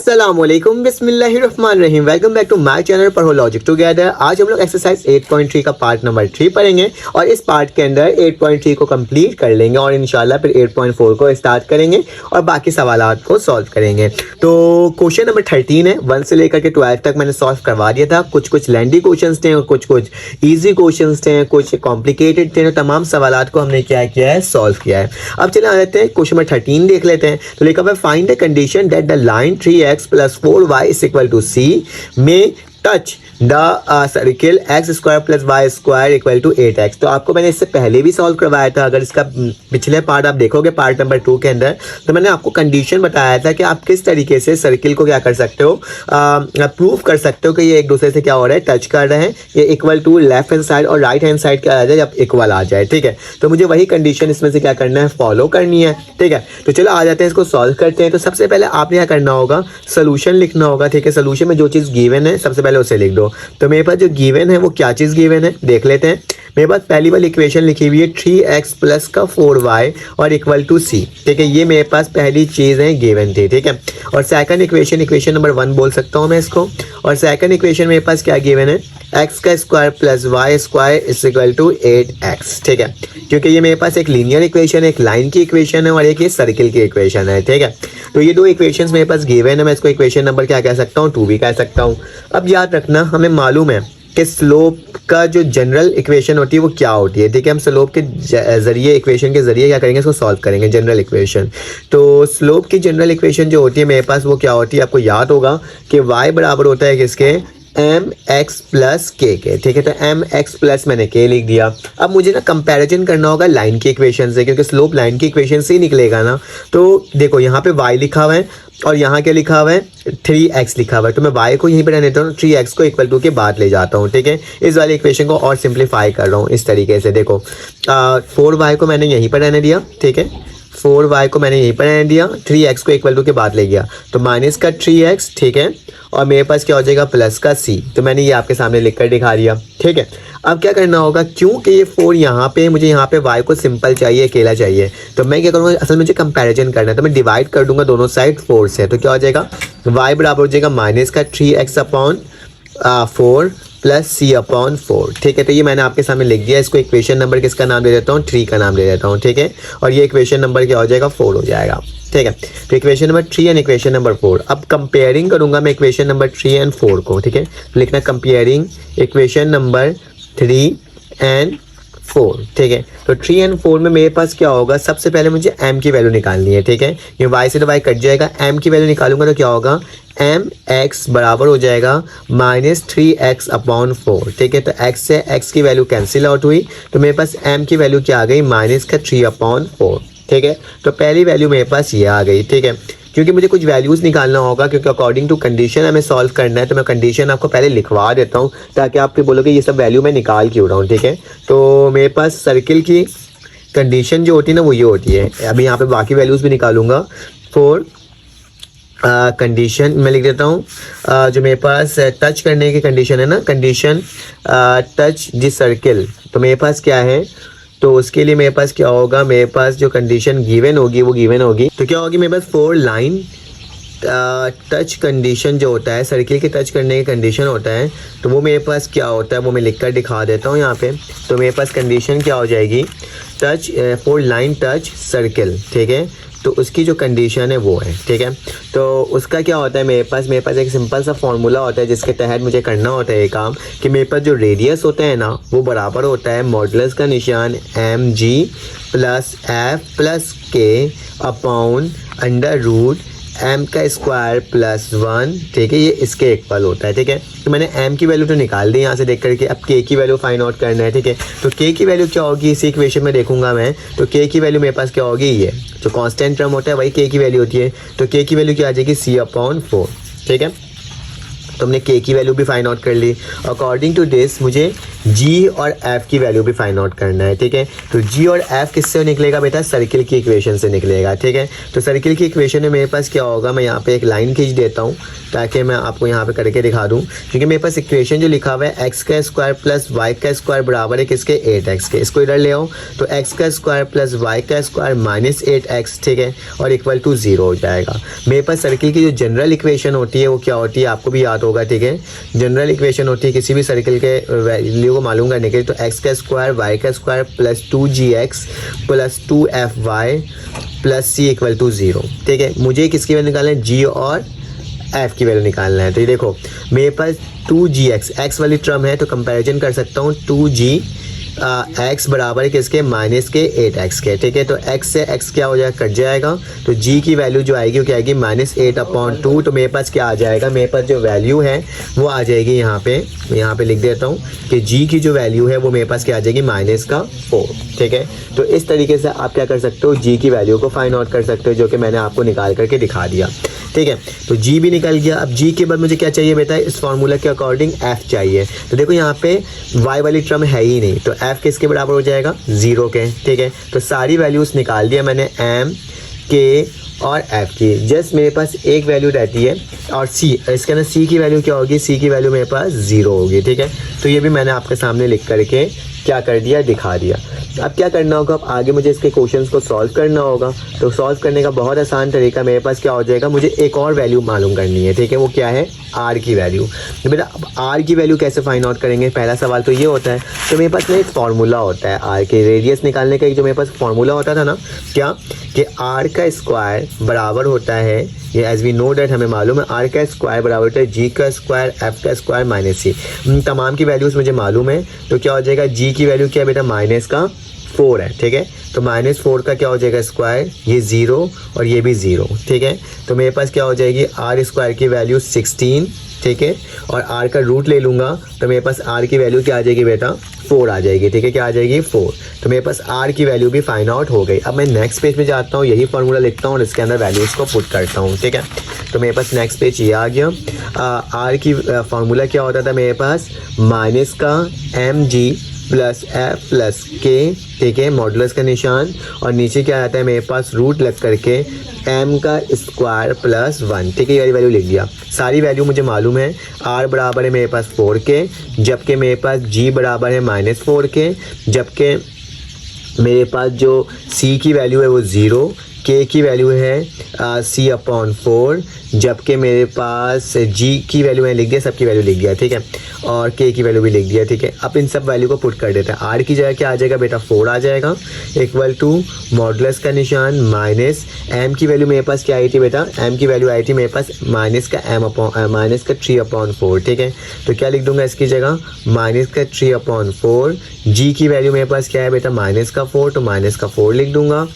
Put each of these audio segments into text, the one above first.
अस्सलामुअलैकुम बिस्मिल्लाहिर्रहमानिर्रहीम। Welcome back to my channel पढ़ो लॉजिक टुगेदर। आज हम लोग एक्सरसाइज 8.3 का पार्ट नंबर 3 पढ़ेंगे और इस पार्ट के अंदर 8.3 को कंप्लीट कर लेंगे और इंशाल्लाह फिर 8.4 को स्टार्ट करेंगे और बाकी सवालात को सॉल्व करेंगे। तो क्वेश्चन नंबर 13 है, 1 से लेकर के 12 तक मैंने सॉल्व करवा दिया था। कुछ कुछ लेंथी क्वेश्चन थे और कुछ कुछ ईजी क्वेश्चन थे, कुछ कॉम्प्लिकेटेड थे। तो तमाम सवालात को हमने क्या किया है, सॉल्व किया है। अब चले आ जाते हैं क्वेश्चन नंबर 13 देख लेते हैं। तो लिखा हुआ है find the condition that the line 3x + 4y = c में touch the circle x² + y² = 8x। तो आपको मैंने इससे पहले भी सॉल्व करवाया था। अगर इसका पिछले पार्ट आप देखोगे पार्ट नंबर 2 के अंदर, तो मैंने आपको कंडीशन बताया था कि आप किस तरीके से सर्किल को क्या कर सकते हो, प्रूव कर सकते हो कि ये एक दूसरे से क्या हो रहा है, टच कर रहे हैं। ये equal to left hand side और राइट हैंड साइड क्या आ जाए, जब इक्वल आ जाए। ठीक है, तो मुझे वही कंडीशन इसमें से क्या करना है, फॉलो करनी है। ठीक है, तो चलो आ जाते हैं, इसको सॉल्व करते हैं। तो सबसे पहले आपने क्या करना होगा, सोल्यूशन लिखना होगा। ठीक है, सोल्यूशन में जो चीज़ गिवन है सबसे पहले उसे लिख दो। तो मेरे पास जो गिवन है वो क्या चीज़ गिवन है देख लेते हैं। मेरे पास पहली वाली इक्वेशन लिखी हुई है 3x + 4y और = c। ठीक है, ये मेरे पास पहली चीज़ है, गिवन थी। ठीक है, और सेकंड इक्वेशन नंबर 1 बोल सकता हूँ मैं इसको। और सेकंड इक्वेशन मेरे पास क्या गिवन है, x² + y² = 8x। ठीक है, क्योंकि ये मेरे पास एक लीनियर इक्वेशन है, एक लाइन की इक्वेशन है और एक ये सर्किल की इक्वेशन है। ठीक है, तो ये दो इक्वेशंस मेरे पास गिवन है। मैं इसको इक्वेशन नंबर क्या कह सकता हूँ, 2 भी कह सकता हूँ। अब याद रखना, हमें मालूम है कि स्लोप का जो जनरल इक्वेशन होती है वो क्या होती है। ठीक है, हम स्लोप के जरिए, इक्वेशन के जरिए क्या करेंगे, इसको सॉल्व करेंगे, जनरल इक्वेशन। तो स्लोप की जनरल इक्वेशन जो होती है मेरे पास वो क्या होती है, आपको याद होगा कि y बराबर होता है किसके, mx + k के। ठीक है, तो mx प्लस मैंने k लिख दिया। अब मुझे ना कंपैरिजन करना होगा लाइन की इक्वेशन से, क्योंकि स्लोप लाइन की इक्वेशन से ही निकलेगा ना। तो देखो यहाँ पे y लिखा हुआ है और यहाँ क्या लिखा हुआ है, 3x लिखा हुआ है। तो मैं y को यहीं पर रहने देता हूँ, 3x को = के बाद ले जाता हूँ। ठीक है, इस वाली इक्वेशन को और सिंप्लीफाई कर रहा हूँ इस तरीके से। देखो 4y को मैंने यहीं पर रहने दिया। ठीक है, 4y को मैंने यहीं पर रहने दिया, 3x को = के बाद ले गया, तो माइनस का 3x। ठीक है, और मेरे पास क्या हो जाएगा, प्लस का c। तो मैंने ये आपके सामने लिख कर दिखा दिया। ठीक है, अब क्या करना होगा, क्योंकि ये 4 यहाँ पे, मुझे यहाँ पे y को सिंपल चाहिए, अकेला चाहिए। तो मैं क्या करूँगा, असल में मुझे कंपैरिजन करना है, तो मैं डिवाइड कर दूंगा दोनों साइड 4 से। तो क्या हो जाएगा, y बराबर हो जाएगा माइनस का 3x/4 + c/4। ठीक है, तो ये मैंने आपके सामने लिख दिया। इसको इक्वेशन नंबर किसका नाम दे देता हूँ, 3 का नाम दे देता हूँ। ठीक है, और ये इक्वेशन नंबर क्या हो जाएगा, 4 हो जाएगा। ठीक है, तो equation number 3 and equation number 4। अब कंपेयरिंग करूंगा मैं इक्वेशन नंबर 3 एंड 4 को। ठीक है, लिखना कंपेयरिंग इक्वेशन नंबर 3 एंड 4। ठीक है, तो 3 एंड 4 में मेरे पास क्या होगा, सबसे पहले मुझे m की वैल्यू निकालनी है। ठीक है, ये y से तो y कट जाएगा, m की वैल्यू निकालूंगा तो क्या होगा, mx बराबर हो जाएगा -3x/4। ठीक है, तो x से x की वैल्यू कैंसिल आउट हुई, तो मेरे पास m की वैल्यू क्या आ गई, -3/4। ठीक है, तो पहली वैल्यू मेरे पास ये आ गई। ठीक है, क्योंकि मुझे कुछ वैल्यूज़ निकालना होगा, क्योंकि अकॉर्डिंग टू कंडीशन हमें सॉल्व करना है। तो मैं कंडीशन आपको पहले लिखवा देता हूँ ताकि आप फिर बोलोगे ये सब वैल्यू मैं निकाल क्यों रहा हूँ। ठीक है, तो मेरे पास सर्किल की कंडीशन जो होती है ना वो ये होती है। अभी यहाँ पे बाकी वैल्यूज़ भी निकालूंगा। 4 कंडीशन मैं लिख देता हूँ, जो मेरे पास टच करने की कंडीशन है ना, कंडीशन टच द सर्किल। तो मेरे पास क्या है, तो उसके लिए मेरे पास क्या होगा, मेरे पास जो कंडीशन गिवन होगी वो गिवन होगी। तो क्या होगी, मेरे पास 4 लाइन टच कंडीशन जो होता है, सर्किल के टच करने की कंडीशन होता है, तो वो मेरे पास क्या होता है वो मैं लिख कर दिखा देता हूँ यहाँ पे। तो मेरे पास कंडीशन क्या हो जाएगी, टच 4 लाइन टच सर्किल। ठीक है, तो उसकी जो कंडीशन है वो है। ठीक है, तो उसका क्या होता है, मेरे पास एक सिंपल सा फॉर्मूला होता है जिसके तहत मुझे करना होता है ये काम, कि मेरे पास जो रेडियस होता है ना वो बराबर होता है मॉडुलस का निशान mg + f + k/√m² + 1। ठीक है, ये इसके इक्वल होता है। ठीक है, तो मैंने m की वैल्यू तो निकाल दी यहाँ से देख करके। अब k की वैल्यू फाइंड आउट करना है। ठीक है, तो k की वैल्यू क्या होगी, इसी इक्वेशन में देखूंगा मैं। तो k की वैल्यू मेरे पास क्या होगी, ये जो कांस्टेंट टर्म होता है वही k की वैल्यू होती है। तो k की वैल्यू क्या आ जाएगी, c/4। ठीक है, तो हमने k की वैल्यू भी फाइंड आउट कर ली। अकॉर्डिंग टू दिस मुझे जी और एफ की वैल्यू भी फाइंड आउट करना है, ठीक है। तो जी और एफ किससे निकलेगा बेटा, सर्किल की इक्वेशन से निकलेगा, ठीक है। तो सर्किल की इक्वेशन में मेरे पास क्या होगा, मैं यहाँ पे एक लाइन खींच देता हूँ ताकि मैं आपको यहाँ पे करके दिखा दूँ, क्योंकि मेरे पास इक्वेशन जो लिखा हुआ है एक्स का स्क्वायर प्लस वाई का स्क्वायर बराबर है किसके, 8x के। इसको इधर ले आओ तो एक्स का स्क्वायर प्लस वाई का स्क्वायर माइनस 8x, ठीक है, और इक्वल टू 0 हो जाएगा। मेरे पास सर्किल की जो जनरल इक्वेशन होती है वो क्या होती है, आपको भी याद होगा, ठीक है। जनरल इक्वेशन होती है किसी भी सर्किल के वैल्यू को मालूम करने के लिए, तो एक्स का स्क्वायर वाई का square plus 2gx plus 2fy plus c equal to 0, ठीक है। मुझे किसकी वैल्यू निकालना है, जी और एफ की वैल्यू निकालना है। तो ये देखो मेरे पास 2gx एक्स वाली टर्म है तो कंपैरिजन कर सकता हूँ, 2g एक्स बराबर है किसके, माइनस के 8x के, ठीक है। तो x से x क्या हो जाएगा, कट जाएगा, तो g की वैल्यू जो आएगी वो क्या आएगी, -8/2। तो मेरे पास क्या आ जाएगा, मेरे पास जो वैल्यू है वो आ जाएगी यहाँ पे लिख देता हूँ कि g की जो वैल्यू है वो मेरे पास क्या आ जाएगी, -4, ठीक है। तो इस तरीके से आप क्या कर सकते हो, g की वैल्यू को फाइंड आउट कर सकते हो, जो कि मैंने आपको निकाल करके दिखा दिया, ठीक है। तो g भी निकल गया। अब g के बाद मुझे क्या चाहिए बेटा, इस फार्मूला के अकॉर्डिंग f चाहिए। तो देखो यहाँ पे y वाली टर्म है ही नहीं, तो f किसके बराबर हो जाएगा, 0 के, ठीक है। तो सारी वैल्यूज निकाल दिया मैंने m k और f की, जस्ट मेरे पास एक वैल्यू रहती है और c, इसके अंदर c की वैल्यू क्या होगी, c की वैल्यू मेरे पास 0 होगी, ठीक है। तो ये भी मैंने आपके सामने लिख करके क्या कर दिया, दिखा दिया। अब क्या करना होगा, अब आगे मुझे इसके क्वेश्चंस को सॉल्व करना होगा। तो सॉल्व करने का बहुत आसान तरीका मेरे पास क्या हो जाएगा, मुझे एक और वैल्यू मालूम करनी है, ठीक है। वो क्या है, r की वैल्यू। तो बेटा अब r की वैल्यू कैसे फाइंड आउट करेंगे, पहला सवाल तो ये होता है। तो मेरे पास ना एक फार्मूला होता है r के रेडियस निकालने का, एक जो मेरे पास फार्मूला होता था ना, क्या कि r का स्क्वायर बराबर होता है, ये एज वी नो डैट हमें मालूम है, r का स्क्वायर बराबर होता है g का स्क्वायर f का स्क्वायर माइनस c। तमाम की वैल्यूज मुझे मालूम है, तो क्या हो जाएगा, g की वैल्यू क्या है बेटा, -4 है, ठीक है। तो -4 का क्या हो जाएगा स्क्वायर, ये 0 और ये भी 0, ठीक है। तो मेरे पास क्या हो जाएगी, r स्क्वायर की वैल्यू 16, ठीक है, और r का रूट ले लूँगा तो मेरे पास r की वैल्यू क्या आ जाएगी बेटा, 4 आ जाएगी, ठीक है। क्या आ जाएगी, 4। तो मेरे पास r की वैल्यू भी फाइंड आउट हो गई। अब मैं नेक्स्ट पेज में जाता हूँ, यही फार्मूला लिखता हूँ और इसके अंदर वैल्यूज़ को पुट करता हूँ, ठीक है। तो मेरे पास नेक्स्ट पेज ये आ गया। r की फार्मूला क्या होता था मेरे पास, माइनस का mg प्लस एफ प्लस के, ठीक है, मॉडुलस का निशान, और नीचे क्या आता है मेरे पास, रूट लग करके m का स्क्वायर प्लस 1, ठीक है। ये वैल्यू लिख दिया। सारी वैल्यू मुझे मालूम है, r बराबर है मेरे पास 4 के, जबकि मेरे पास g बराबर है -4 के, जबकि मेरे पास जो c की वैल्यू है वो 0, k की वैल्यू है c/4, जबकि मेरे पास g की वैल्यू मैंने लिख दिया, सबकी वैल्यू लिख दिया, ठीक है, और k की वैल्यू भी लिख दिया, ठीक है। अब इन सब वैल्यू को पुट कर देते हैं। r की जगह क्या आ जाएगा बेटा, 4 आ जाएगा, इक्वल टू मॉडुलस का निशान माइनस m की वैल्यू मेरे पास क्या आई थी बेटा, m की वैल्यू आई थी मेरे पास माइनस का 3/4, ठीक है। तो क्या लिख दूंगा इसकी जगह, -3/4। g की वैल्यू मेरे पास क्या है बेटा, -4, तो -4 लिख दूंगा,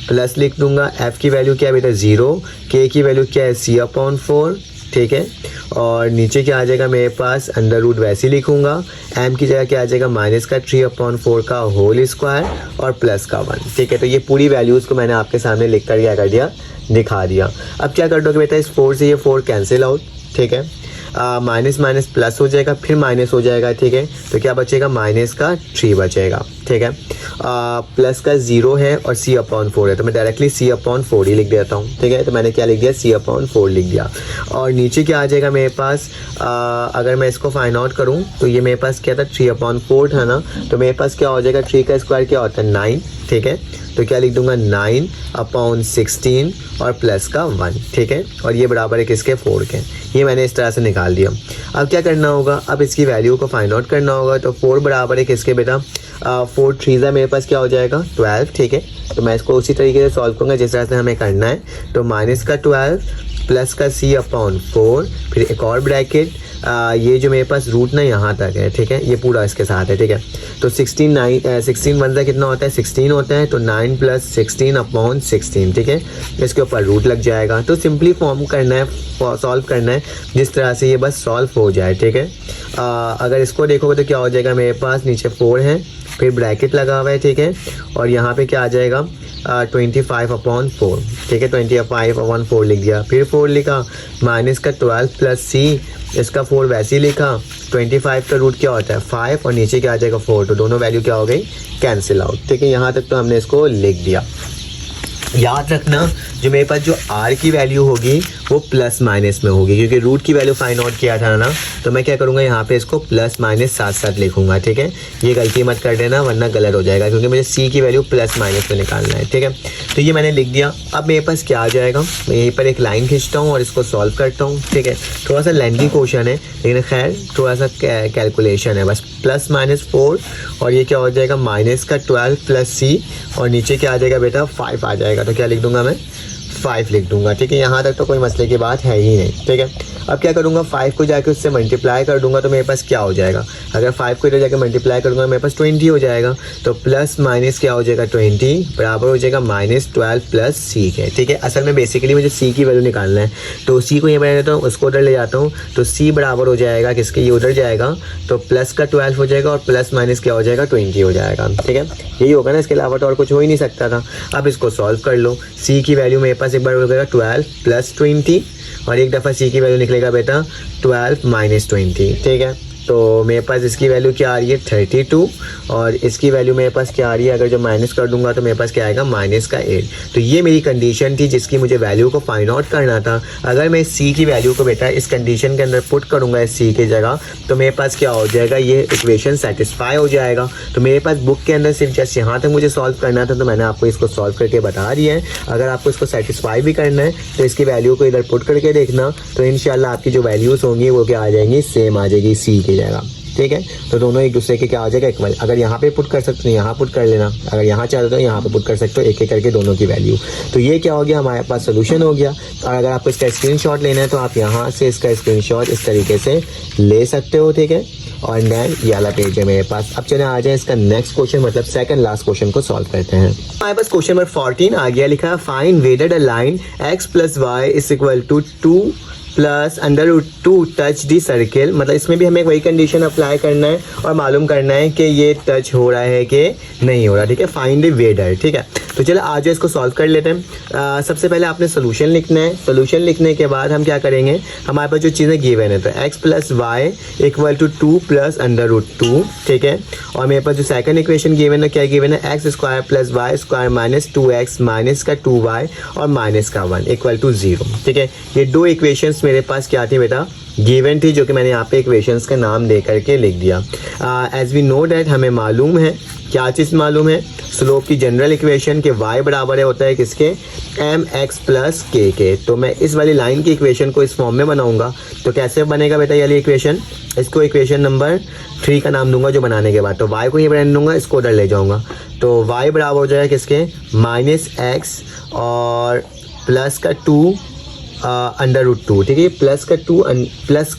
प्लस लिख दूंगा, f की वैल्यू क्या है बेटा 0, k की वैल्यू क्या है c/4, ठीक है, और नीचे क्या आ जाएगा मेरे पास, अंडर रूट वैसे ही लिखूंगा, m की जगह क्या आ जाएगा, -3/4 का होल स्क्वायर और प्लस का 1, ठीक है। तो ये पूरी वैल्यूज़ को मैंने आपके सामने लिख कर क्या कर दिया, दिखा दिया। अब क्या कर दोगे बेटा, इस 4 से ये 4 कैंसिल आउट, ठीक है, माइनस माइनस प्लस हो जाएगा, फिर माइनस हो जाएगा, ठीक है। तो क्या बचेगा, -3 बचेगा, ठीक है। प्लस का 0 है और c/4 है, तो मैं डायरेक्टली c/4 ही लिख देता हूँ, ठीक है। तो मैंने क्या लिख दिया, c/4 लिख दिया। और नीचे क्या आ जाएगा मेरे पास, अगर मैं इसको फाइंड आउट करूँ तो ये मेरे पास क्या था, 3/4 था ना, तो मेरे पास क्या हो जाएगा, 3 का स्क्वायर क्या होता है, 9, ठीक है। तो क्या लिख दूंगा, 9/16 और प्लस का 1, ठीक है, और ये बराबर है किसके, 4 के। ये मैंने इस तरह से निकाल दिया। अब क्या करना होगा, अब इसकी वैल्यू को फाइंड आउट करना होगा। तो 4 बराबर है किसके बेटा, 4 3 मेरे पास क्या हो जाएगा, 12, ठीक है। तो मैं इसको उसी तरीके से सॉल्व करूँगा जिस तरह से हमें करना है। तो माइनस का 12 प्लस का c/4, फिर एक और ब्रैकेट, ये जो मेरे पास रूट ना यहाँ तक है, ठीक है, ये पूरा इसके साथ है, ठीक है। तो 16 वन सा कितना होता है, 16 होता है, तो 9 + 16/16, ठीक है। इसके ऊपर रूट लग जाएगा। तो सिंपली फॉर्म करना है, सॉल्व करना है जिस तरह से ये बस सॉल्व हो जाए, ठीक है। अगर इसको देखोगे तो क्या हो जाएगा, मेरे पास नीचे 4 है, फिर ब्रैकेट लगा हुआ है, ठीक है, और यहाँ पे क्या आ जाएगा, 25/4, ठीक है, 25/4 लिख दिया, फिर 4 लिखा, माइनस का 12 + c इसका 4 वैसे ही लिखा, 25 का रूट क्या होता है 5 और नीचे क्या आ जाएगा 4, तो दोनों वैल्यू क्या हो गई कैंसिल आउट। ठीक है, यहाँ तक तो हमने इसको लिख दिया। याद रखना जो मेरे पास जो r की वैल्यू होगी वो प्लस माइनस में होगी, क्योंकि रूट की वैल्यू फाइंड आउट किया था ना, तो मैं क्या करूँगा यहाँ पे इसको प्लस माइनस साथ साथ लिखूंगा। ठीक है, ये गलती मत कर देना वरना गलत हो जाएगा, क्योंकि मुझे c की वैल्यू प्लस माइनस में निकालना है। ठीक है, तो ये मैंने लिख दिया। अब मेरे पास क्या आ जाएगा, मैं यहीं पर एक लाइन खींचता हूँ और इसको सॉल्व करता हूँ। ठीक है, थोड़ा सा लेंथी क्वेश्चन है लेकिन खैर थोड़ा सा कैलकुलेशन है बस। प्लस माइनस 4 और ये क्या हो जाएगा माइनस का 12 प्लस c और नीचे क्या आ जाएगा बेटा 5 आ जाएगा, तो क्या लिख दूंगा मैं 5 लिख दूंगा। ठीक है, यहाँ तक तो कोई मसले की बात है ही नहीं। ठीक है, अब क्या करूँगा 5 को जाके उससे मल्टीप्लाई कर दूंगा तो मेरे पास क्या हो जाएगा, अगर 5 को इधर जाके मल्टीप्लाई करूँगा मेरे पास 20 हो जाएगा, तो प्लस माइनस क्या हो जाएगा 20 बराबर हो जाएगा -12 प्लस सी के। ठीक है, असल में बेसिकली मुझे सी की वैल्यू निकालना है, तो सी को ये बना देता हूँ, उसको उधर ले जाता हूँ, तो सी बराबर हो जाएगा किसके, ये उधर जाएगा तो प्लस का 12 हो जाएगा और प्लस माइनस क्या हो जाएगा 20 हो जाएगा। ठीक है, यही होगा ना, इसके अलावा तो और कुछ हो ही नहीं सकता था। अब इसको सॉल्व कर लो, सी की वैल्यू मेरे पास एक बार हो जाएगा 12 प्लस 20 और एक दफ़ा सी की वैल्यू निकलेगा बेटा 12 माइनस 20। ठीक है, तो मेरे पास इसकी वैल्यू क्या आ रही है 32 और इसकी वैल्यू मेरे पास क्या आ रही है, अगर जो माइनस कर दूंगा तो मेरे पास क्या आएगा माइनस का 8। तो ये मेरी कंडीशन थी जिसकी मुझे वैल्यू को फाइंड आउट करना था। अगर मैं सी की वैल्यू को बेटा इस कंडीशन के अंदर पुट करूंगा इस सी की जगह, तो मेरे पास क्या हो जाएगा, ये इक्वेशन सेटिस्फाई हो जाएगा। तो मेरे पास बुक के अंदर सिर्फ जस्ट यहाँ तक मुझे सॉल्व करना था, तो मैंने आपको इसको सॉल्व करके बता दिया है। अगर आपको इसको सेटिस्फाई भी करना है तो इसकी वैल्यू को इधर पुट करके देखना, तो इंशाल्लाह आपकी जो वैल्यूज़ होंगी वो क्या आ जाएंगी, सेम आ जाएगी सी की जगह। ठीक है, तो दोनों एक दूसरे के क्या आ जाएगा इक्वल। अगर यहाँ पे पुट कर सकते हो यहाँ पुट कर लेना, अगर यहाँ चाहते हो यहाँ पे पुट कर सकते हो, एक एक करके दोनों की वैल्यू। तो ये क्या हो गया, हमारे पास सोल्यूशन हो गया। और अगर आपको इसका स्क्रीनशॉट लेना है तो आप यहाँ से इसका स्क्रीनशॉट इस तरीके से ले सकते हो। ठीक है, और देन ये वाला पेज है मेरे पास। अब चले आ जाए इसका नेक्स्ट क्वेश्चन, मतलब सेकंड लास्ट क्वेश्चन को सॉल्व करते हैं। हमारे पास क्वेश्चन नंबर 14 आ गया, लिखा है find whether the line x plus y is equal to 2 plus √2 touch the circle. मतलब इसमें भी हमें वही कंडीशन अप्लाई करना है और मालूम करना है कि ये टच हो रहा है कि नहीं हो रहा। ठीक है, फाइंड द वेदर। ठीक है, तो चलो आज इसको सॉल्व कर लेते हैं। सबसे पहले आपने सोल्यूशन लिखना है। सोल्यूशन लिखने के बाद हम क्या करेंगे, हमारे पास जो चीज़ें गिवन है तो x plus y equal to 2 plus √2। ठीक है, और मेरे पास जो सेकंड इक्वेशन गिवन है क्या गिवन है, x square plus y square minus 2x minus का 2y और माइनस का 1 इक्वल टू 0। ठीक है, ये दो इक्वेशंस मेरे पास क्या थी बेटा, गिवन थी, जो कि मैंने यहाँ पे इक्वेशंस के नाम दे करके लिख दिया। एज वी नो डैट हमें मालूम है, क्या चीज़ मालूम है, स्लोप की जनरल इक्वेशन के y बराबर है होता है किसके, mx प्लस k के। तो मैं इस वाली लाइन की इक्वेशन को इस फॉर्म में बनाऊंगा। तो कैसे बनेगा बेटा ये वाली इक्वेशन, इसको इक्वेशन नंबर 3 का नाम दूंगा जो बनाने के बाद, तो y को ये बना दूंगा, इसको उधर ले जाऊंगा, तो y बराबर हो जाएगा किसके, -x और प्लस का 2 √2। ठीक है, प्लस का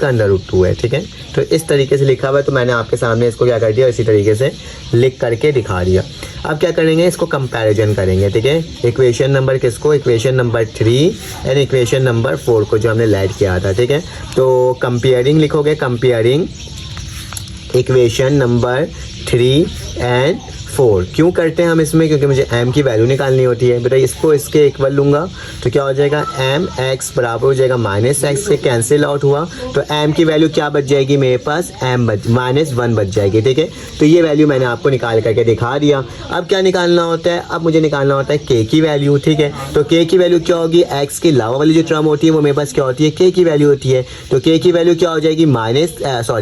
√2 है। ठीक है, तो इस तरीके से लिखा हुआ है, तो मैंने आपके सामने इसको क्या कर दिया, इसी तरीके से लिख करके दिखा दिया। अब क्या करेंगे, इसको कंपैरिजन करेंगे। ठीक है, इक्वेशन नंबर किसको, equation number 3 and equation number 4 को जो हमने लेट किया था। ठीक है, तो कंपेयरिंग लिखोगे, कंपेयरिंग इक्वेशन नंबर 3 एंड 4। क्यों करते हैं हम इसमें, क्योंकि मुझे m की वैल्यू निकालनी होती है। बेटा इसको इसके इक्वल लूँगा तो क्या हो जाएगा, mx बराबर हो जाएगा -x से कैंसिल आउट हुआ, तो m की वैल्यू क्या बच जाएगी मेरे पास, -1 बच जाएगी। ठीक है, तो ये वैल्यू मैंने आपको निकाल करके दिखा दिया। अब क्या निकालना होता है, अब मुझे निकालना होता है k की वैल्यू। ठीक है, तो k की वैल्यू क्या होगी, x के अलावा वाली जो टर्म होती है वो मेरे पास क्या होती है, k की वैल्यू होती है। तो k की वैल्यू क्या हो जाएगी,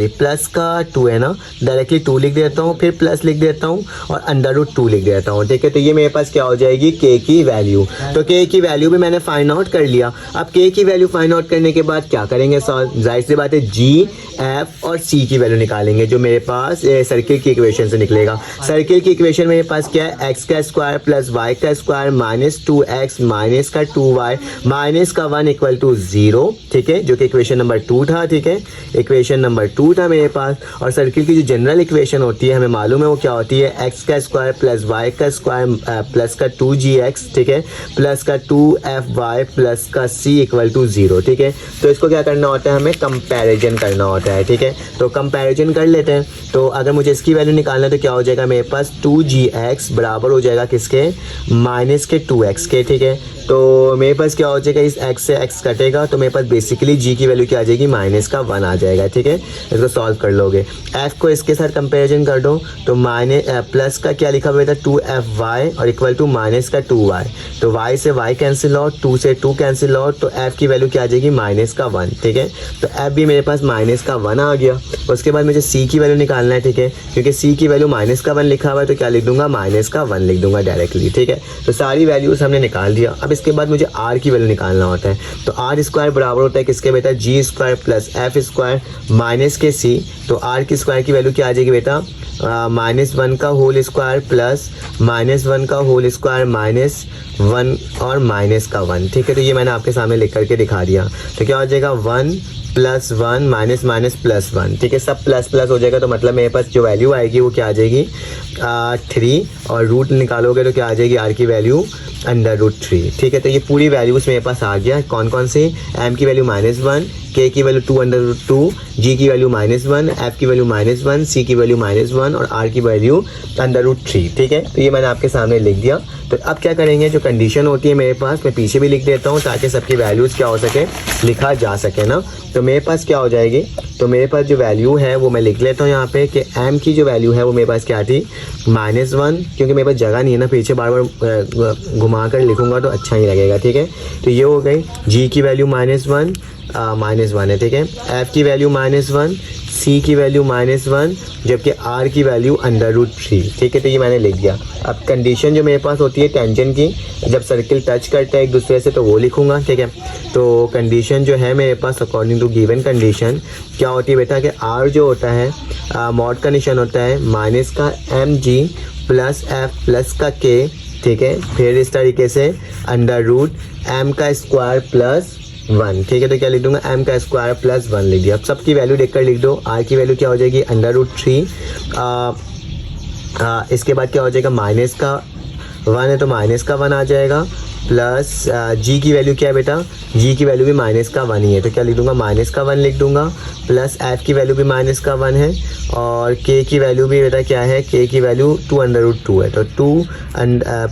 प्लस का 2 है ना, डायरेक्टली 2 लिख देता हूँ, फिर प्लस लिख देता हूँ और √2 लिख देता हूँ। ठीक है, तो ये मेरे पास क्या हो जाएगी, k की वैल्यू। तो k की वैल्यू भी मैंने फाइंड आउट कर लिया। अब k की वैल्यू फाइंड आउट करने के बाद क्या करेंगे, जाहिर सी बात है g, f और c की वैल्यू निकालेंगे, जो मेरे पास सर्किल की इक्वेशन से निकलेगा। सर्किल की इक्वेशन मेरे पास क्या है, x का स्क्वायर प्लस y का स्क्वायर माइनस 2x माइनस का 2y माइनस का 1 इक्वल टू 0। ठीक है, जो कि इक्वेशन नंबर 2 था। ठीक है, इक्वेशन नंबर 2 था मेरे पास। और सर्किल की जो जनरल इक्वेशन होती है हमें मालूम है वो क्या होती है, x का स्क्वायर प्लस वाई का स्क्वायर प्लस का 2gx, ठीक है, प्लस का 2fy प्लस का c इक्वल टू 0, ठीक है। तो इसको क्या करना होता है, हमें कंपैरिजन करना होता है, ठीक है। तो कंपैरिजन कर लेते हैं। तो अगर मुझे इसकी वैल्यू निकालना है तो क्या हो जाएगा, मेरे पास 2gx बराबर हो जाएगा किसके, माइनस के 2x के, ठीक है। तो मेरे पास क्या हो जाएगा, इस x से x कटेगा तो मेरे पास बेसिकली g की वैल्यू क्या आ जाएगी, माइनस का 1 आ जाएगा, ठीक है। इसको सॉल्व कर लोगे, f को इसके साथ कंपैरिजन कर दो तो माइनस प्लस का क्या लिखा हुआ था 2fy और इक्वल टू माइनस का 2y। तो y से y कैंसिल आउट, 2 से 2 कैंसिल आउट, तो f की वैल्यू क्या आ जाएगी, माइनस का 1, ठीक है। तो f भी मेरे पास माइनस का 1 आ गया। उसके बाद मुझे c की वैल्यू निकालना है, ठीक है, क्योंकि c की वैल्यू माइनस का 1 लिखा हुआ है तो क्या लिख दूंगा, माइनस का 1 लिख दूंगा डायरेक्टली, ठीक है। तो सारी वैल्यूज हमने निकाल दिया। अब इसके बाद मुझे r की वैल्यू निकालना होता है। तो r स्क्वायर बराबर होता है किसके बेटा, g square plus f square minus के c। तो r की स्क्वायर की वैल्यू क्या आ जाएगी बेटा, -1 का होल स्क्वायर प्लस -1 का होल स्क्वायर माइनस 1 और माइनस का 1, ठीक है। तो ये मैंने आपके सामने लिख करके दिखा दिया। तो क्या हो जाएगा 1 प्लस 1 माइनस माइनस प्लस 1, ठीक है, सब प्लस प्लस हो जाएगा। तो मतलब मेरे पास जो वैल्यू आएगी वो क्या आ जाएगी, 3, और रूट निकालोगे तो क्या आ जाएगी, r की वैल्यू √3, ठीक है। तो ये पूरी वैल्यूज मेरे पास आ गया। कौन कौन से, m की वैल्यू -1, k की वैल्यू 2 g की वैल्यू -1, f की वैल्यू -1, c की वैल्यू -1 और r की वैल्यू √3, ठीक है। तो ये मैंने आपके सामने लिख दिया। तो अब क्या करेंगे, जो कंडीशन होती है मेरे पास, मैं पीछे भी लिख देता हूँ ताकि सबकी वैल्यूज़ क्या हो सके, लिखा जा सके ना। तो मेरे पास क्या हो जाएगी, तो मेरे पास जो वैल्यू है वो मैं लिख लेता हूँ यहाँ पे कि m की जो वैल्यू है वो मेरे पास क्या थी, -1, क्योंकि मेरे पास जगह नहीं है ना, पीछे बार बार घुमा कर लिखूँगा तो अच्छा नहीं लगेगा, ठीक है। तो ये हो गई, g की वैल्यू -1 है, ठीक है, f की वैल्यू -1, c की वैल्यू -1, जबकि r की वैल्यू √3, ठीक है। तो ये मैंने लिख दिया। अब कंडीशन जो मेरे पास होती है टेंजेंट की, जब सर्किल टच करता है एक दूसरे से तो वो लिखूंगा, ठीक है। तो कंडीशन जो है मेरे पास अकॉर्डिंग टू गिवन कंडीशन क्या होती है बेटा, कि r जो होता है मॉड का निशान होता है माइनस का mg प्लस f प्लस का k, ठीक है। फिर इस तरीके से √m का स्क्वायर प्लस 1, ठीक है। तो क्या लिख दूंगा, m का स्क्वायर प्लस 1 लिख दिया। अब सबकी वैल्यू देखकर लिख दो। r की वैल्यू क्या हो जाएगी, √3, इसके बाद क्या हो जाएगा, माइनस का 1 है तो माइनस का 1 आ जाएगा, प्लस g की वैल्यू क्या है बेटा, g की वैल्यू भी माइनस का 1 ही है तो क्या लिख दूंगा, माइनस का 1 लिख दूंगा, प्लस f की वैल्यू भी माइनस का 1 है, और k की वैल्यू भी बेटा क्या है, k की वैल्यू 2√2 है तो 2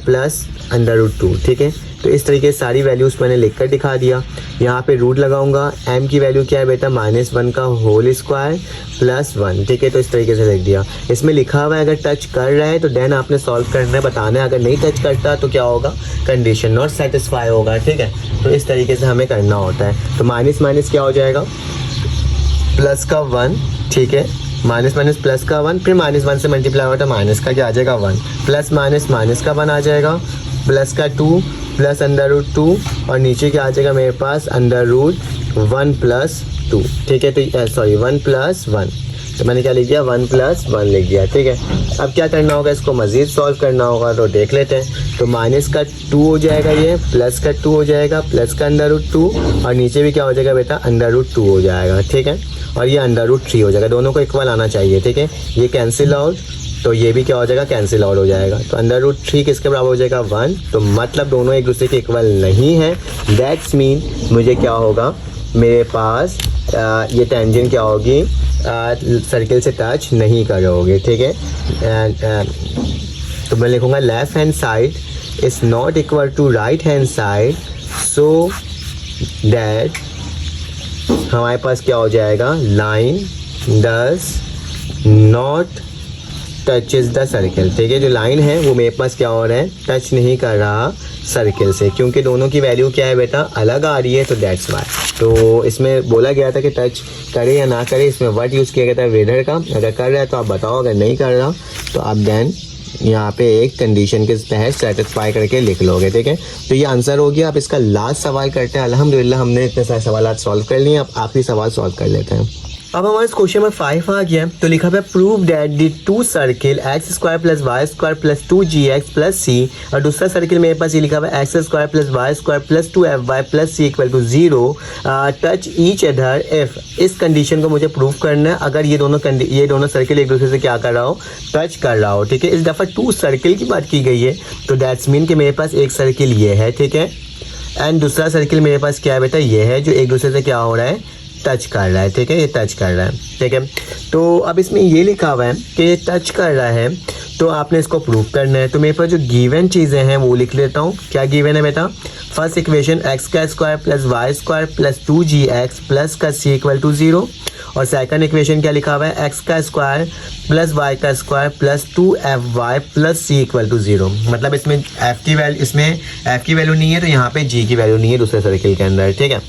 प्लस √2, ठीक है। तो इस तरीके से सारी वैल्यूज़ मैंने लिख कर दिखा दिया। यहाँ पे रूट लगाऊंगा, m की वैल्यू क्या है बेटा, -1 का होल स्क्वायर प्लस 1, ठीक है। तो इस तरीके से लिख दिया। इसमें लिखा हुआ है अगर टच कर रहा है तो देन आपने सॉल्व करना है, बताना है। अगर नहीं टच करता तो क्या होगा, कंडीशन नॉट सेटिस्फाई होगा, ठीक है। तो इस तरीके से हमें करना होता है। तो माइनस माइनस क्या हो जाएगा, प्लस का 1, ठीक है, माइनस माइनस प्लस का 1, फिर -1 से मल्टीप्लाई होता है माइनस का क्या आ जाएगा 1, प्लस माइनस माइनस का 1 आ जाएगा, प्लस का 2 प्लस √2 और नीचे क्या आ जाएगा मेरे पास √1 प्लस 2, ठीक है। तो सॉरी 1 प्लस 1, तो मैंने क्या लिख दिया, 1 प्लस 1 लिख दिया, ठीक है। अब क्या करना होगा, इसको मज़ीद सॉल्व करना होगा तो देख लेते हैं। तो माइनस का 2 हो जाएगा, ये प्लस का 2 हो जाएगा, प्लस का √2 और नीचे भी क्या हो जाएगा बेटा, √2 हो जाएगा, ठीक है। और ये √3 हो जाएगा, दोनों को इक्वल आना चाहिए, ठीक है। ये कैंसिल आउट, तो ये भी क्या हो जाएगा, कैंसिल आउट हो जाएगा। तो √3 किसके बराबर हो जाएगा, 1, तो मतलब दोनों एक दूसरे के इक्वल नहीं है। दैट्स मीन मुझे क्या होगा, मेरे पास ये टेंजेंट क्या होगी, सर्किल से टच नहीं करोगे, ठीक है। तो मैं लिखूँगा left hand side is not equal to right hand side, so that हमारे पास क्या हो जाएगा, line does not touches the circle, ठीक है। जो लाइन है वो मेरे पास क्या हो रहा है, टच नहीं कर रहा सर्किल से, क्योंकि दोनों की वैल्यू क्या है बेटा, अलग आ रही है, तो दैट्स वाई। तो इसमें बोला गया था कि टच करे या ना करे, इसमें वर्ड यूज़ किया गया था वेदर का। अगर कर रहा है तो आप बताओ, अगर नहीं कर रहा तो आप देन यहाँ पे एक कंडीशन के तहत सेटिस्फाई करके लिख लोगे, ठीक है। तो ये आंसर हो गया। आप इसका लास्ट सवाल करते हैं। अल्हम्दुलिल्लाह हमने इतने सारे सवाल सॉल्व कर लिए, अब आखिरी सवाल सॉल्व कर लेते हैं। अब हमारे क्वेश्चन में 5 आ गया, तो लिखा हुआ है prove that the two circle x square plus y square plus 2gx plus c, और दूसरा सर्किल मेरे पास ये लिखा हुआ है x square plus y square plus 2fy plus c equal to 0 touch each other if. इस कंडीशन को मुझे प्रूव करना है अगर ये दोनों सर्किल एक दूसरे से क्या कर रहा हो, टच कर रहा हो। ठीक है, इस दफ़ा 2 सर्किल की बात की गई है, तो दैट्स मीन कि मेरे पास एक सर्किल ये है, ठीक है, एंड दूसरा सर्किल मेरे पास क्या है बेटा, ये है जो एक दूसरे से क्या हो रहा है, टच कर रहा है। ठीक है, ये टच कर रहा है। ठीक है, तो अब इसमें ये लिखा हुआ है कि ये टच कर रहा है, तो आपने इसको प्रूव करना है। तो मेरे पास जो गिवन चीज़ें हैं वो लिख लेता हूँ। क्या गिवन है बेटा, फर्स्ट इक्वेशन एक्स का square plus y square plus 2gx plus का सी इक्वल टू 0, और सेकंड इक्वेशन क्या लिखा हुआ है, एक्स का स्क्वायर प्लस वाई का square plus 2fy plus c equal to 0। मतलब इसमें f की वैल्यू नहीं है, तो यहाँ पे g की वैल्यू नहीं है दूसरे सर्किल के अंदर। ठीक है,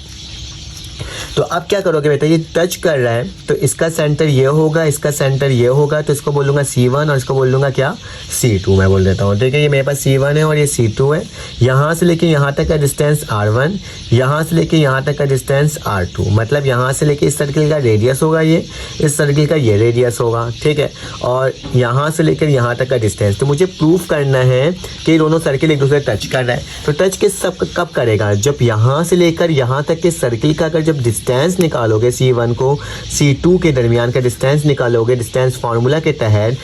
तो अब क्या करोगे बेटा, ये टच कर रहा है तो इसका सेंटर ये होगा, इसका सेंटर ये होगा, तो इसको बोलूँगा C1 और इसको बोल दूँगा क्या, C2 मैं बोल देता हूँ। ठीक है, ये मेरे पास C1 है और ये C2 है। यहाँ से लेके यहाँ तक का डिस्टेंस R1, यहाँ से लेके यहाँ तक का डिस्टेंस R2, मतलब यहाँ से लेके इस सर्किल का रेडियस होगा ये, इस सर्किल का ये रेडियस होगा। ठीक है, और यहाँ से लेकर यहाँ तक का डिस्टेंस। तो मुझे प्रूफ करना है कि दोनों सर्किल एक दूसरे टच कर रहा है। तो टच किस सब कब करेगा, जब यहाँ से लेकर यहाँ तक के सर्किल का अगर जब डिस्टेंस निकालोगे, C1 को C2 के दरमियान का डिस्टेंस निकालोगे डिस्टेंस फार्मूला के तहत,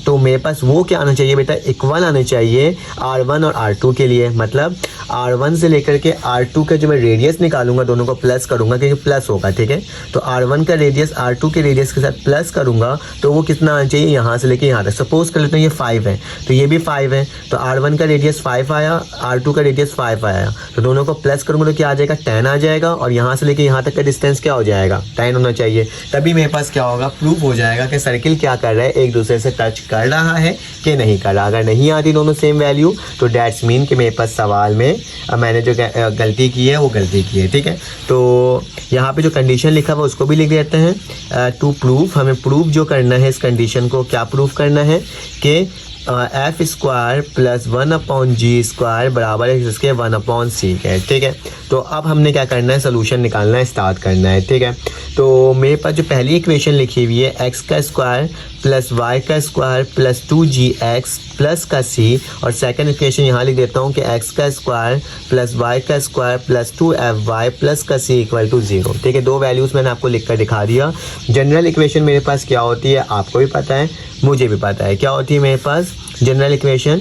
तो मेरे पास वो क्या आना चाहिए बेटा, इक्वल आना चाहिए R1 और R2 के लिए। मतलब R1 से लेकर के R2 का जो मैं रेडियस निकालूंगा दोनों को प्लस करूंगा, क्योंकि प्लस होगा। ठीक है, तो R1 का रेडियस R2 के रेडियस के साथ प्लस करूंगा, तो वो कितना आना चाहिए, यहाँ से लेकर यहाँ तक। सपोज कर लेते हैं ये 5 है, तो ये भी 5 है, तो R1 का रेडियस 5 आया, R2 का रेडियस 5 आया, तो दोनों को प्लस करूंगा तो क्या आ जाएगा, 10 आ जाएगा, और यहाँ से लेके यहाँ तक का डिस्टेंस क्या हो जाएगा, 10 होना चाहिए। तभी मेरे पास क्या होगा, प्रूफ हो जाएगा कि सर्किल क्या कर रहा है, एक दूसरे से टच कर रहा है कि नहीं कर रहा। अगर नहीं आती दोनों सेम वैल्यू, तो डेट्स मीन कि मेरे पास सवाल में मैंने जो गलती की है वो गलती की है। ठीक है, तो यहाँ पे जो कंडीशन लिखा हुआ उसको भी लिख देते हैं। टू प्रूफ, हमें प्रूफ जो करना है इस कंडीशन को, क्या प्रूफ करना है कि F square plus 1/g square बराबर है इसके 1/c है। ठीक है, तो अब हमने क्या करना है, सोल्यूशन निकालना है, स्टार्ट करना है। ठीक है, तो मेरे पास जो पहली इक्वेशन लिखी हुई है एक्स का स्क्वायर प्लस वाई का स्क्वायर प्लस 2gx प्लस का c, और सेकंड इक्वेशन यहाँ लिख देता हूँ कि एक्स का स्क्वायर प्लस वाई का स्क्वायर प्लस 2fy प्लस का c इक्वल टू 0। ठीक है, दो वैल्यूज़ मैंने आपको लिख कर दिखा दिया। जनरल इक्वेशन मेरे पास क्या होती है, आपको भी पता है, मुझे भी पता है क्या होती है मेरे पास जनरल इक्वेशन।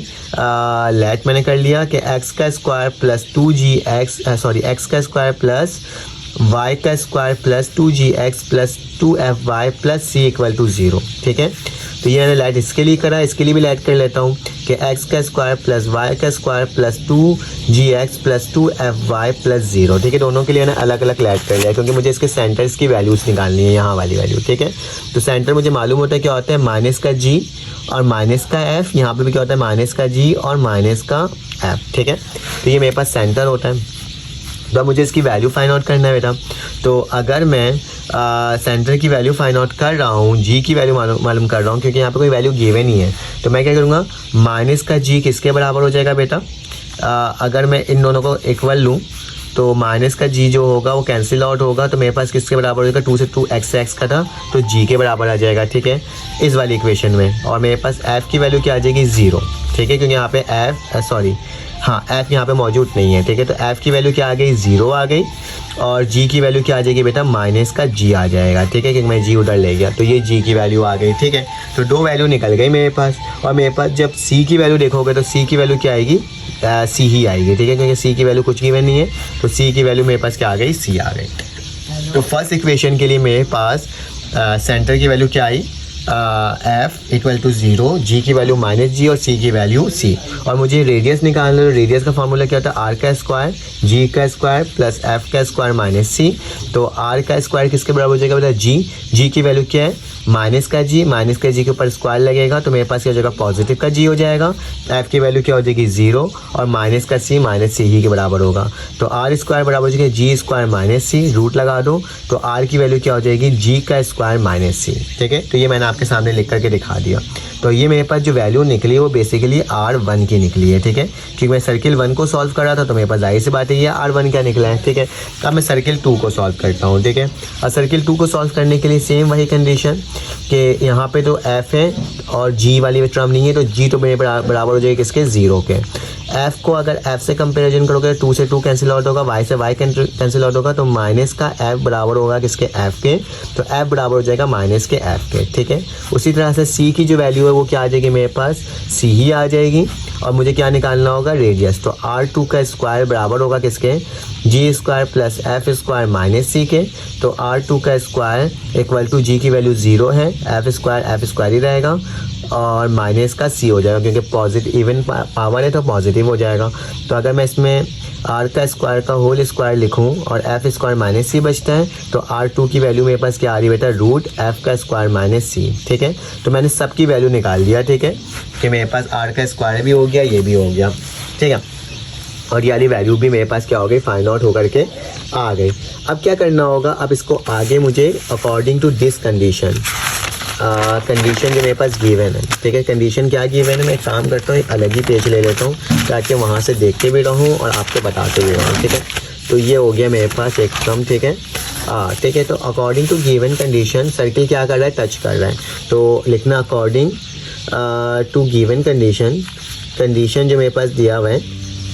लेट मैंने कर लिया कि एक्स का स्क्वायर प्लस एक्स का स्क्वायर प्लस y का square plus 2gx plus 2fy plus c equal to 0। ठीक है, तो ये मैंने लाइट इसके लिए करा, इसके लिए भी लाइट कर लेता हूँ कि x का स्क्वायर प्लस y का square plus 2gx plus 2fy plus 0। ठीक है, दोनों के लिए मैंने अलग अलग लाइट कर लिया, क्योंकि मुझे इसके सेंटर्स की वैल्यूज़ निकालनी है, यहाँ वाली वैल्यू। ठीक है, तो सेंटर मुझे मालूम होता है क्या होता है, माइनस का g और माइनस का f, यहाँ पर भी क्या होता है, माइनस का g और माइनस का f। ठीक है, तो ये मेरे पास सेंटर होता है। तो अब मुझे इसकी वैल्यू फाइंड आउट करना है बेटा। तो अगर मैं सेंटर की वैल्यू फाइंड आउट कर रहा हूँ, जी की वैल्यू मालूम कर रहा हूँ, क्योंकि यहाँ पे कोई वैल्यू गिवन नहीं है, तो मैं क्या करूँगा, माइनस का जी किसके बराबर हो जाएगा बेटा, अगर मैं इन दोनों को इक्वल लूँ तो माइनस का जी जो होगा वो कैंसिल आउट होगा, तो मेरे पास किसके बराबर हो जाएगा, 2 से 2 x का था तो जी के बराबर आ जाएगा। ठीक है, इस वाली इक्वेशन में, और मेरे पास f की वैल्यू क्या आ जाएगी, 0। ठीक है, क्योंकि यहाँ पे f यहाँ पे मौजूद नहीं है। ठीक है, तो f की वैल्यू क्या आ गई, 0 आ गई, और g की वैल्यू क्या आ जाएगी बेटा, माइनस का g आ जाएगा। ठीक है, क्योंकि मैं g उधर ले गया, तो ये g की वैल्यू आ गई। ठीक है, तो दो वैल्यू निकल गई मेरे पास, और मेरे पास जब c की वैल्यू देखोगे तो c की वैल्यू क्या आएगी, c ही आएगी। ठीक है, क्योंकि c की वैल्यू कुछ गिवन नहीं है, तो c की वैल्यू मेरे पास क्या आ गई, c आ गई। तो फर्स्ट इक्वेशन के लिए मेरे पास सेंटर की वैल्यू क्या आई, f इक्वल टू 0, g की वैल्यू माइनस जी और c की वैल्यू c, और मुझे रेडियस निकालना है। रेडियस का फार्मूला क्या होता है, r का स्क्वायर g का स्क्वायर प्लस f का स्क्वायर माइनस c। तो r का स्क्वायर किसके बराबर हो जाएगा बेटा, g की वैल्यू क्या है, माइनस का जी के ऊपर स्क्वायर लगेगा, तो मेरे पास क्या हो जाएगा, पॉजिटिव का जी हो जाएगा। f की वैल्यू क्या हो जाएगी, 0, और माइनस का c माइनस c ही के बराबर होगा, तो r स्क्वायर बराबर हो जाएगा g square minus c, root लगा दो, तो r की वैल्यू क्या हो जाएगी, g का स्क्वायर माइनस c। ठीक है, तो ये मैंने आपके सामने लिख करके दिखा दिया। तो ये मेरे पास जो वैल्यू निकली वो बेसिकली R1 की निकली है, ठीक है। क्योंकि मैं सर्किल 1 को सॉल्व कर रहा था तो मेरे पास जाहिर सी बात है ये R1 क्या निकला है, ठीक है। अब मैं सर्किल 2 को सॉल्व करता हूँ, ठीक है। और सर्किल 2 को सॉल्व करने के लिए सेम वही कंडीशन कि यहाँ पे तो F है और G वाली टर्म नहीं है, तो G तो मेरे बराबर हो जाएगी किसके, 0 के। F को अगर F से कंपेरिजन करोगे 2 से 2 कैंसिल आउट होगा, Y से Y कैंसिल आउट होगा, तो माइनस का F बराबर होगा किसके, F के। तो F बराबर हो जाएगा माइनस के F के, ठीक है। उसी तरह से C की जो वैल्यू है वो क्या आ जाएगी मेरे पास, C ही आ जाएगी। और मुझे क्या निकालना होगा, रेडियस। तो R2 का स्क्वायर बराबर होगा किसके, G square plus F square minus C के। तो R2 का स्क्वायर इक्वल टू G की वैल्यू 0 है, F स्क्वायर ही रहेगा और माइनस का C हो जाएगा, क्योंकि पॉजिटिव इवन पावर है तो पॉजिटिव हो जाएगा। तो अगर मैं इसमें R का स्क्वायर का होल स्क्वायर लिखूं और F स्क्वायर माइनस C बचता है, तो R2 की वैल्यू मेरे पास क्या आ रही है बेटा, रूट F का स्क्वायर माइनस C, ठीक है। तो मैंने सबकी वैल्यू निकाल दिया, ठीक है, कि मेरे पास R का स्क्वायर भी हो गया, ये भी हो गया, ठीक है। और ये वाली वैल्यू भी मेरे पास क्या हो गई, फाइंड आउट होकर के आ गई। अब क्या करना होगा, अब इसको आगे मुझे according to this condition condition जो मेरे पास गिवन है, ठीक है। कंडीशन क्या गिवन है, मैं एक काम करता हूँ, एक अलग ही पेज ले लेता हूँ ताकि वहाँ से देखते भी रहूँ और आपको बताते भी रहूँ, ठीक है। तो ये हो गया मेरे पास एक टर्म, ठीक है, ठीक है। तो according to given condition circle क्या कर रहा है, टच कर रहा है, तो लिखना अकॉर्डिंग टू गिवन कंडीशन जो मेरे पास दिया हुआ है,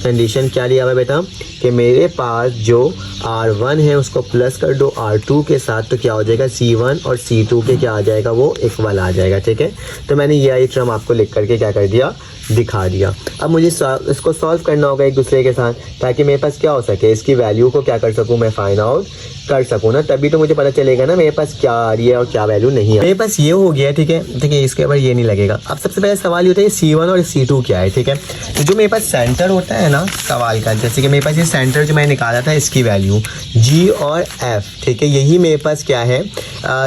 कंडीशन क्या लिया हुआ है बेटा, कि मेरे पास जो R1 है उसको प्लस कर दो R2 के साथ, तो क्या हो जाएगा, C1 और C2 के क्या आ जाएगा, वो इक्वल आ जाएगा, ठीक है। तो मैंने ये टर्म आपको लिख करके क्या कर दिया, दिखा दिया। अब मुझे इसको सॉल्व करना होगा एक दूसरे के साथ, ताकि मेरे पास क्या हो सके, इसकी वैल्यू को क्या कर सकूँ, मैं फाइंड आउट कर सकूँ ना, तभी तो मुझे पता चलेगा ना मेरे पास क्या आ रही है और क्या वैल्यू नहीं है। मेरे पास ये हो गया, ठीक है, ठीक है, इसके बाद ये नहीं लगेगा। अब सबसे पहले सवाल ये होता है C1 और C2 क्या है, ठीक है। तो जो मेरे पास सेंटर होता है ना सवाल का, जैसे कि मेरे पास ये सेंटर जो मैंने निकाला था इसकी वैल्यू G और F, ठीक है, यही मेरे पास क्या है,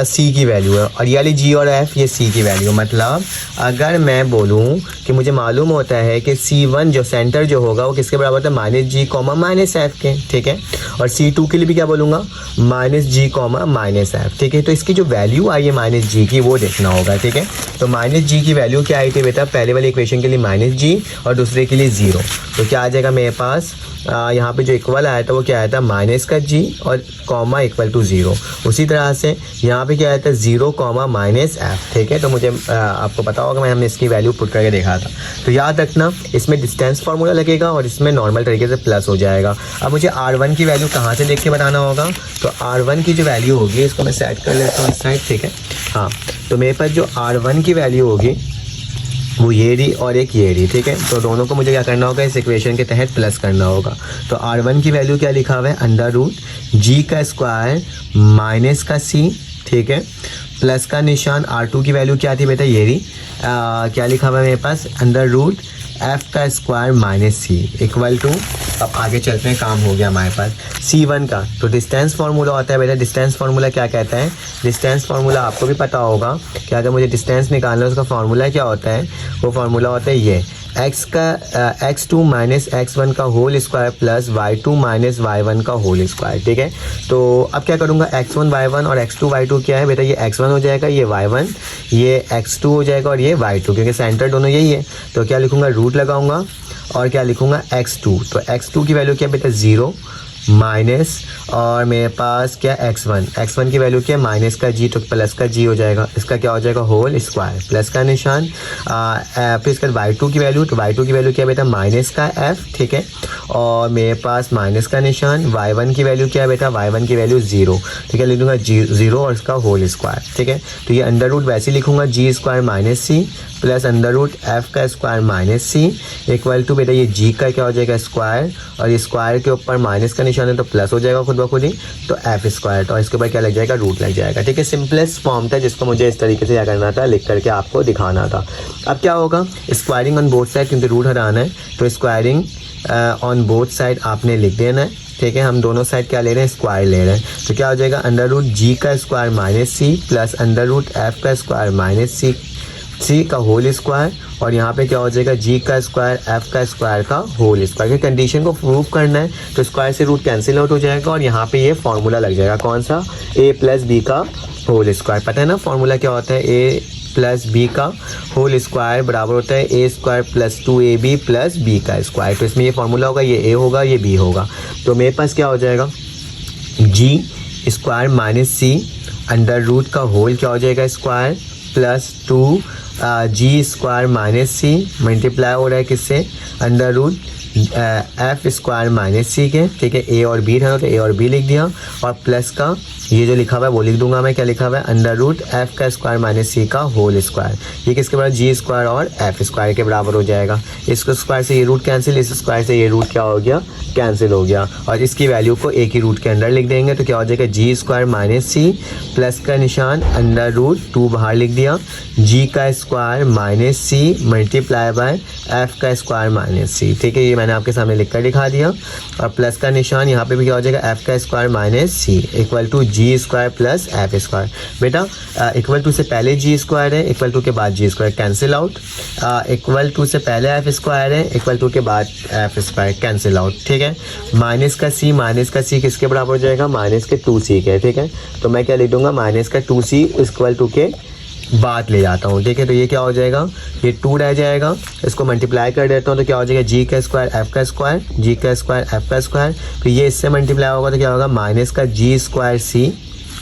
C की वैल्यू है। और ये वाली G और F ये C की वैल्यू। मतलब अगर मैं बोलूँ कि मुझे मालूम होता है कि C1 जो सेंटर जो होगा वो किसके बराबर होता है, minus G comma minus F के, ठीक है। और C2 के लिए भी क्या बोलूँगा, minus G comma minus F, ठीक है। तो इसकी जो वैल्यू आई है माइनस G की वो देखना होगा, ठीक है। तो माइनस G की वैल्यू क्या आई थी बेटा, पहले वाली इक्वेशन के लिए माइनस G और दूसरे के लिए 0। तो क्या आ जाएगा मेरे पास, यहाँ पे जो इक्वल आया था वो क्या आया था, माइनस का G और कॉमा इक्वल टू 0। उसी तरह से यहाँ पे क्या आया था, 0 कॉमा माइनस F, ठीक है। तो मुझे आपको पता होगा हमने इसकी वैल्यू पुट करके देखा था। तो याद रखना इसमें डिस्टेंस फार्मूला लगेगा और इसमें नॉर्मल तरीके से प्लस हो जाएगा। अब मुझे R1 की वैल्यू कहाँ से देख के बताना होगा, तो R1 की जो वैल्यू होगी, इसको मैं सेट कर लेता हूँ इस साइड, ठीक है। हाँ, तो मेरे पास जो R1 की वैल्यू होगी वो ये रही और एक ये रही, ठीक है। तो दोनों को मुझे क्या करना होगा, इस इक्वेशन के तहत प्लस करना होगा। तो R1 की वैल्यू क्या लिखा हुआ है, अंडर रूट G का स्क्वायर माइनस का C, ठीक है, प्लस का निशान। R2 की वैल्यू क्या थी बेटा, ये रही, क्या लिखा हुआ है मेरे पास, अंडर रूट F का square minus C equal to, अब आगे चलते हैं, काम हो गया हमारे पास C1 का। तो डिस्टेंस फार्मूला होता है बेटा, डिस्टेंस फार्मूला क्या कहता है, डिस्टेंस फार्मूला आपको भी पता होगा कि अगर मुझे डिस्टेंस निकालना है उसका फार्मूला क्या होता है, वो फार्मूला होता है ये, x2 माइनस x1 का whole square plus y2 minus y1 का होल स्क्वायर, ठीक है। तो अब क्या करूँगा, x1 y1 और x2 y2 क्या है बेटा, ये x1 हो जाएगा, ये y1, ये x2 हो जाएगा और ये y2, क्योंकि सेंटर दोनों यही है। तो क्या लिखूँगा, रूट लगाऊंगा और क्या लिखूँगा, x2। तो x2 की वैल्यू क्या बेटा, 0 माइनस, और मेरे पास क्या x1 की वैल्यू क्या है, माइनस का G, तो प्लस का G हो जाएगा, इसका क्या हो जाएगा, होल स्क्वायर, प्लस का निशान। फिर इसके बाद y2 की वैल्यू, तो y2 की वैल्यू क्या है बेटा, माइनस का F, ठीक है, और मेरे पास माइनस का निशान। y1 की वैल्यू क्या है बेटा, y1 की वैल्यू 0, ठीक है, लिखूँगा 0 और इसका होल स्क्वायर, ठीक है। तो ये अंडर रूट वैसे लिखूँगा, G square minus C plus under root F का square minus C equal to बेटा ये G का क्या हो जाएगा, स्क्वायर, और ये स्क्वायर के ऊपर माइनस का निशान है तो प्लस हो जाएगा खुद ब खुद ही, तो F स्क्वायर, तो इसके ऊपर क्या लग जाएगा, रूट लग जाएगा, ठीक है। सिंपलेस्ट फॉर्म था जिसको मुझे इस तरीके से क्या करना था, लिख करके आपको दिखाना था। अब क्या होगा, स्क्वायरिंग ऑन बोथ साइड, क्योंकि रूट हटाना है तो स्क्वायरिंग ऑन बोथ साइड आपने लिख देना है, ठीक है। हम दोनों साइड क्या ले रहे हैं, स्क्वायर ले रहे हैं। तो क्या हो जाएगा, अंडर रूट G का square minus C plus under root F का स्क्वायर माइनस C का होल स्क्वायर, और यहाँ पे क्या हो जाएगा, G का स्क्वायर F का स्क्वायर का होल स्क्वायर। की कंडीशन को प्रूव करना है तो स्क्वायर से रूट कैंसिल आउट हो जाएगा और यहाँ पे ये फॉर्मूला लग जाएगा, कौन सा, a प्लस बी का होल स्क्वायर। पता है ना फॉर्मूला क्या होता है, a प्लस बी का होल स्क्वायर बराबर होता है a square plus 2ab plus b का स्क्वायर। तो इसमें ये फार्मूला होगा, ये ए होगा, ये बी होगा। तो मेरे पास क्या हो जाएगा, g square minus c under root का होल क्या हो जाएगा square plus 2 g square minus सी मल्टीप्लाई हो रहा है किससे, under root f square minus c के, ठीक है। ए और बी था तो ए और बी लिख दिया, और प्लस का ये जो लिखा हुआ है वो लिख दूंगा मैं, क्या लिखा हुआ है, अंडर रूट एफ का स्क्वायर माइनस सी का होल स्क्वायर। ये किसके बराबर, जी स्क्वायर और एफ स्क्वायर के बराबर हो जाएगा। इस स्क्वायर से ये रूट कैंसिल, इस स्क्वायर से ये रूट क्या हो गया, कैंसिल हो गया, और इसकी वैल्यू को एक ही रूट के अंदर लिख देंगे। तो क्या हो जाएगा, g square minus C plus का निशान अंडर रूट 2 बाहर लिख दिया, जी का square minus C multiply by F का स्क्वायर माइनस सी, ठीक है। ये मैंने आपके सामने लिख कर दिखा दिया, और प्लस का निशान यहाँ पे भी क्या हो जाएगा, एफ का square minus c equal to ji square plus f square. बेटा इक्वल टू से पहले जी स्क्वायर है, इक्वल टू के बाद g square cancel out, equal to से पहले एफ स्क्वायर है, इक्वल टू के बाद एफ स्क्वायर कैंसिल आउट, ठीक है। माइनस का सी किसके बराबर हो जाएगा, माइनस के 2c के, ठीक है। तो मैं क्या लिख दूंगा, माइनस का 2c इक्वल टू के बाद ले जाता हूँ, ठीक है। तो ये क्या हो जाएगा, ये 2 रह जाएगा, इसको मल्टीप्लाई कर देता हूँ तो क्या हो जाएगा, जी का स्क्वायर एफ का स्क्वायर, जी का स्क्वायर एफ का स्क्वायर, फिर ये इससे मल्टीप्लाई होगा तो क्या होगा, माइनस का जी स्क्वायर सी,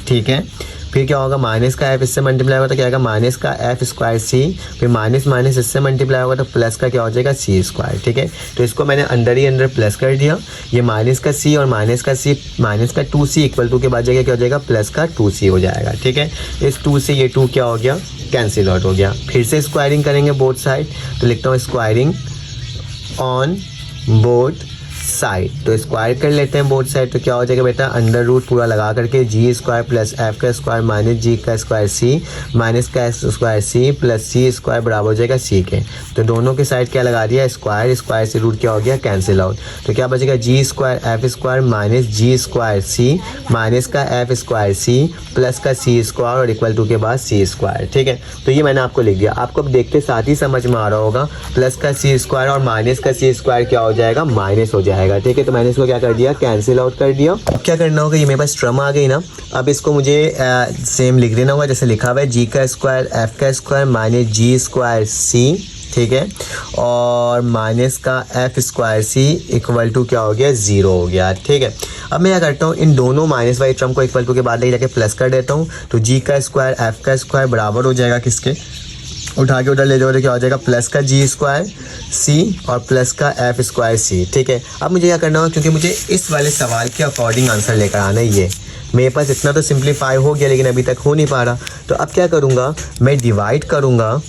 ठीक है। फिर क्या होगा, माइनस का एफ इससे मल्टीप्लाई होगा तो क्या आएगा, माइनस का एफ स्क्वायर सी, फिर माइनस माइनस इससे मल्टीप्लाई होगा तो प्लस का क्या हो जाएगा, सी स्क्वायर, ठीक है। तो इसको मैंने अंदर ही अंदर प्लस कर दिया, ये माइनस का सी और माइनस का सी, माइनस का 2c इक्वल टू के बाद जाएगा क्या हो जाएगा, प्लस का 2c हो जाएगा, ठीक है। इस 2 से ये 2 क्या हो गया, कैंसिल आउट हो गया। फिर से स्क्वायरिंग करेंगे बोथ साइड, तो लिखता हूँ स्क्वायरिंग ऑन बोथ साइड, तो स्क्वायर कर लेते हैं बोथ साइड। तो क्या हो जाएगा बेटा, अंडर रूट पूरा लगा करके जी स्क्वायर प्लस एफ का स्क्वायर माइनस जी का स्क्वायर सी माइनस का स्क्वायर सी प्लस सी स्क्वायर बराबर हो जाएगा सी के। तो दोनों के साइड क्या लगा दिया, स्क्वायर, स्क्वायर से रूट क्या हो गया, कैंसिल आउट। तो क्या बचेगा, जी square F square minus G square सी माइनस का एफ स्क्वायर सी प्लस का सी स्क्वायर और इक्वल टू के बाद सी स्क्वायर, ठीक है। तो ये मैंने आपको लिख दिया, आपको अब देखते साथ ही समझ में आ रहा होगा, प्लस का सी स्क्वायर और माइनस का सी स्क्वायर क्या हो जाएगा, माइनस हो जाएगा, ठीक है। तो मैंने इसको क्या कर दिया, कैंसिल आउट कर दिया। अब क्या करना होगा, ये मेरे पास टर्म आ गई ना, अब इसको मुझे सेम लिख देना होगा जैसे लिखा हुआ है, जी का स्क्वायर एफ का square minus G square C, ठीक है, और माइनस का F square C equal to क्या हो गया, 0 हो गया, ठीक है। अब मैं क्या करता हूँ, इन दोनों माइनस वाली टर्म को इक्वल टू के बाद ले जाके प्लस कर देता हूँ। तो जी का स्क्वायर एफ का स्क्वायर बराबर हो जाएगा किसके, उठा के उधर ले जाओ तो क्या हो जाएगा, प्लस का जी स्क्वायर सी और प्लस का एफ स्क्वायर सी, ठीक है। अब मुझे क्या करना होगा, क्योंकि मुझे इस वाले सवाल के अकॉर्डिंग आंसर लेकर आना है, ये मेरे पास इतना तो सिंप्लीफाई हो गया लेकिन अभी तक हो नहीं पा रहा। तो अब क्या करूँगा, मैं डिवाइड करूँगा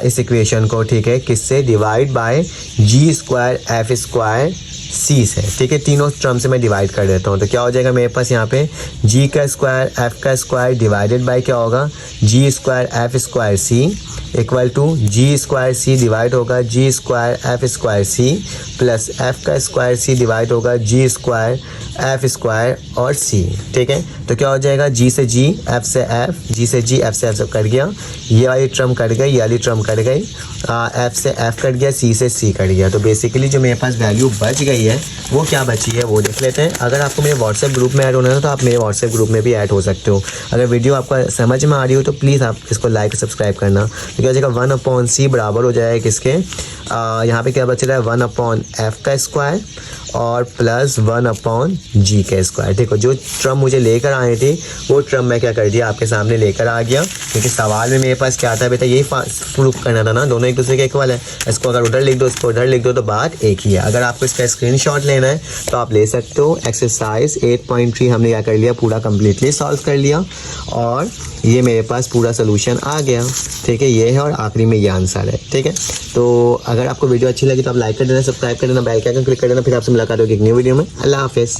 इस इक्वेशन को, ठीक है, किससे, divide by g square F square c से, ठीक है। तीनों टर्म से मैं डिवाइड कर देता हूँ। तो क्या हो जाएगा मेरे पास यहाँ पे, जी का स्क्वायर एफ का स्क्वायर डिवाइडेड बाय क्या होगा, G square F square C equal to ji square C divide होगा G square F square C plus F का स्क्वायर सी डिवाइड होगा जी स्क्वायर एफ स्क्वायर और सी, ठीक है। तो क्या हो जाएगा, जी से जी, एफ से एफ, जी से जी, एफ से एफ कट गया, ये वाली टर्म कट गई, ये वाली टर्म कट गई, एफ से एफ कट गया, सी से सी कट गया। तो बेसिकली जो मेरे पास वैल्यू बच गई है वो क्या बची है वो देख लेते हैं। अगर आपको मेरे व्हाट्सएप ग्रुप में ऐड होना है तो आप मेरे व्हाट्सएप ग्रुप में भी ऐड हो सकते हो। अगर वीडियो आपको समझ में आ रही हो तो प्लीज़ आप इसको लाइक सब्सक्राइब करना। तो क्या हो जाएगा, 1/c बराबर हो जाएगा किसके, यहाँ पे क्या बच रहा है, 1/f का स्क्वायर और प्लस 1/g का स्क्वायर, ठीक है। जो टर्म मुझे लेकर आनी थी वो टर्म मैं क्या कर दिया, आपके सामने लेकर आ गया, क्योंकि सवाल में मेरे पास क्या था बेटा, यही प्रूफ करना था ना, दोनों एक दूसरे के इक्वल है। इसको अगर उधर लिख दो, इसको उधर लिख दो, तो बात एक ही है। अगर आपको इसका स्क्रीनशॉट लेना है तो आप ले सकते हो। एक्सरसाइज 8.3 हमने क्या कर लिया, पूरा कम्प्लीटली सॉल्व कर लिया और ये मेरे पास पूरा सोल्यूशन आ गया, ठीक है। ये है और आखिरी में ये आंसर है, ठीक है। तो अगर आपको वीडियो अच्छी लगी तो आप लाइक कर देना, सब्सक्राइब कर देना, बेल के आइकन क्लिक कर देना। फिर आपसे मुलाकात होगी एक न्यू वीडियो में। अल्लाह हाफिज़।